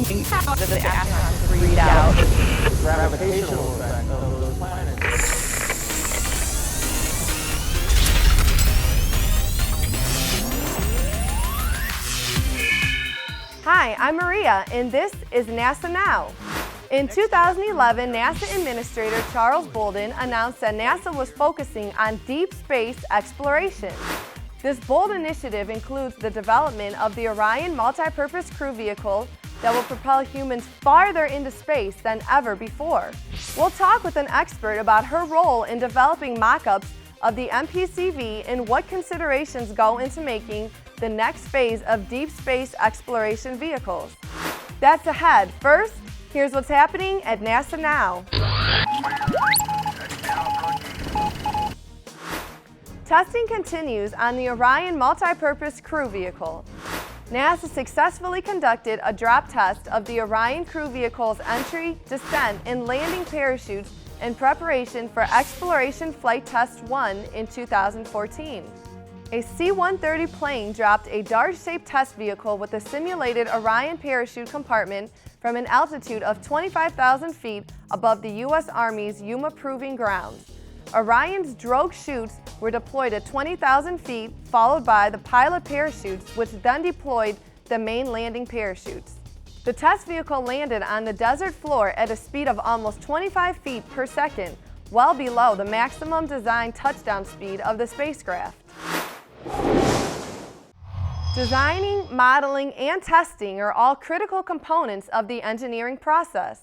that the astronauts read out. Gravitational effect of those planets. Hi, I'm Maria, and this is NASA Now. In 2011, NASA Administrator Charles Bolden announced that NASA was focusing on deep space exploration. This bold initiative includes the development of the Orion Multi-Purpose Crew Vehicle that will propel humans farther into space than ever before. We'll talk with an expert about her role in developing mock-ups of the MPCV and what considerations go into making the next phase of deep space exploration vehicles. That's ahead. First, here's what's happening at NASA Now. Testing continues on the Orion Multi-Purpose Crew Vehicle. NASA successfully conducted a drop test of the Orion Crew Vehicle's entry, descent, and landing parachutes in preparation for Exploration Flight Test 1 in 2014. A C-130 plane dropped a dart-shaped test vehicle with a simulated Orion parachute compartment from an altitude of 25,000 feet above the U.S. Army's Yuma Proving Grounds. Orion's drogue chutes were deployed at 20,000 feet, followed by the pilot parachutes, which then deployed the main landing parachutes. The test vehicle landed on the desert floor at a speed of almost 25 feet per second, well below the maximum design touchdown speed of the spacecraft. Designing, modeling, and testing are all critical components of the engineering process.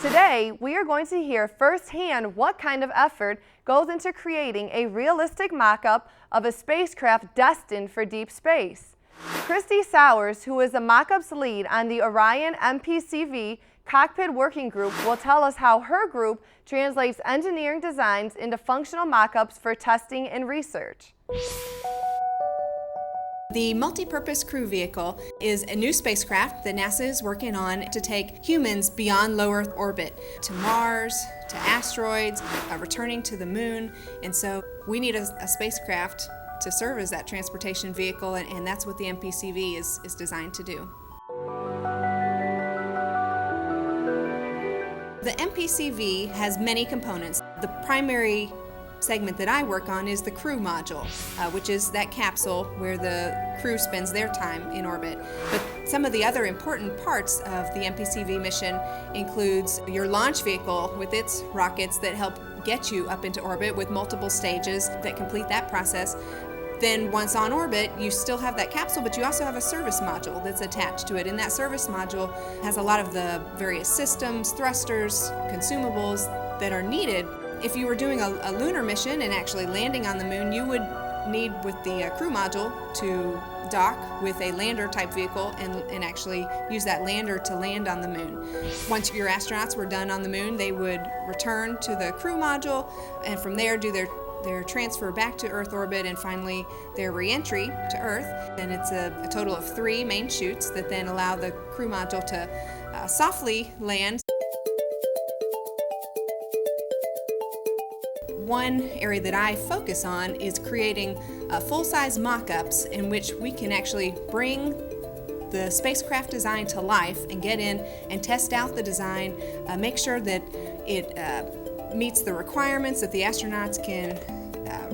Today, we are going to hear firsthand what kind of effort goes into creating a realistic mock-up of a spacecraft destined for deep space. Christy Sowers, who is the mock-ups lead on the Orion MPCV Cockpit Working Group, will tell us how her group translates engineering designs into functional mock-ups for testing and research. The Multi-Purpose Crew Vehicle is a new spacecraft that NASA is working on to take humans beyond low Earth orbit, to Mars, to asteroids, returning to the moon, and so we need a spacecraft to serve as that transportation vehicle, and that's what the MPCV is designed to do. The MPCV has many components. The primary segment that I work on is the crew module, which is that capsule where the crew spends their time in orbit. But some of the other important parts of the MPCV mission includes your launch vehicle with its rockets that help get you up into orbit with multiple stages that complete that process. Then once on orbit, you still have that capsule, but you also have a service module that's attached to it, and that service module has a lot of the various systems, thrusters, consumables that are needed. If you were doing a lunar mission and actually landing on the moon, you would need, with the crew module, to dock with a lander type vehicle and actually use that lander to land on the moon. Once your astronauts were done on the moon, they would return to the crew module and from there do their transfer back to Earth orbit and finally their re-entry to Earth. And it's a total of 3 main chutes that then allow the crew module to softly land. One area that I focus on is creating full-size mock-ups in which we can actually bring the spacecraft design to life and get in and test out the design, make sure that it meets the requirements, that the astronauts can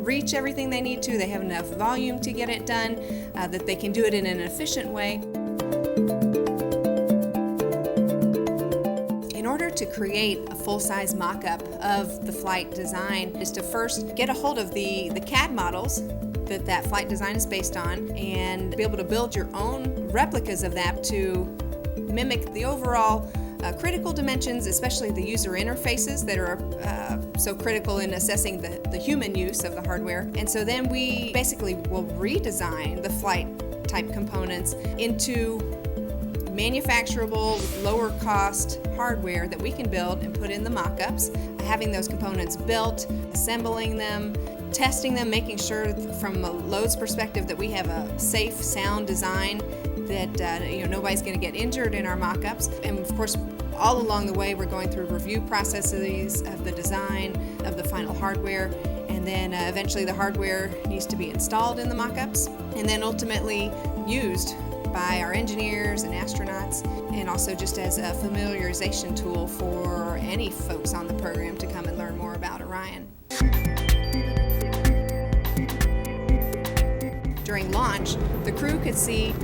reach everything they need to, they have enough volume to get it done, that they can do it in an efficient way. In order to create a full-size mock-up of the flight design is to first get a hold of the CAD models that flight design is based on and be able to build your own replicas of that to mimic the overall critical dimensions, especially the user interfaces that are so critical in assessing the human use of the hardware. And so then we basically will redesign the flight type components into manufacturable, lower cost hardware that we can build and put in the mock-ups. Having those components built, assembling them, testing them, making sure from a loads perspective that we have a safe, sound design, that nobody's going to get injured in our mock-ups. And of course, all along the way, we're going through review processes of the design of the final hardware, and then eventually the hardware needs to be installed in the mock-ups and then ultimately used by our engineers and astronauts, and also just as a familiarization tool for any folks on the program to come and learn more about Orion. During launch, the crew could see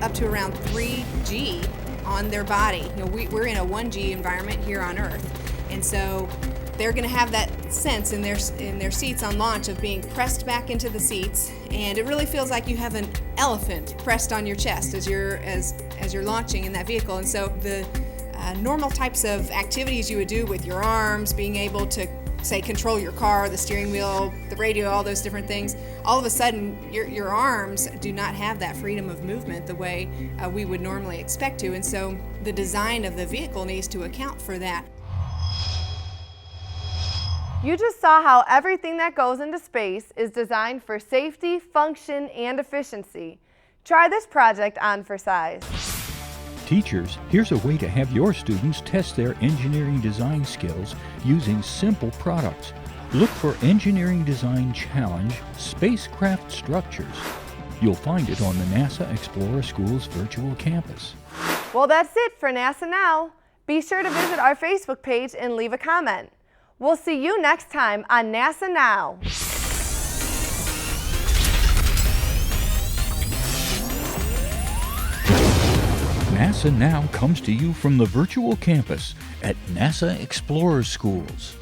up to around 3G on their body. We're in a 1G environment here on Earth, and so they're going to have that sense in their seats on launch of being pressed back into the seats, and it really feels like you have an elephant pressed on your chest as you're launching in that vehicle. And so the normal types of activities you would do with your arms, being able to say control your car, the steering wheel, the radio, all those different things, all of a sudden your arms do not have that freedom of movement the way we would normally expect to, and so the design of the vehicle needs to account for that. You just saw how everything that goes into space is designed for safety, function, and efficiency. Try this project on for size. Teachers, here's a way to have your students test their engineering design skills using simple products. Look for Engineering Design Challenge Spacecraft Structures. You'll find it on the NASA Explorer School's virtual campus. Well, that's it for NASA Now. Be sure to visit our Facebook page and leave a comment. We'll see you next time on NASA Now. NASA Now comes to you from the virtual campus at NASA Explorer Schools.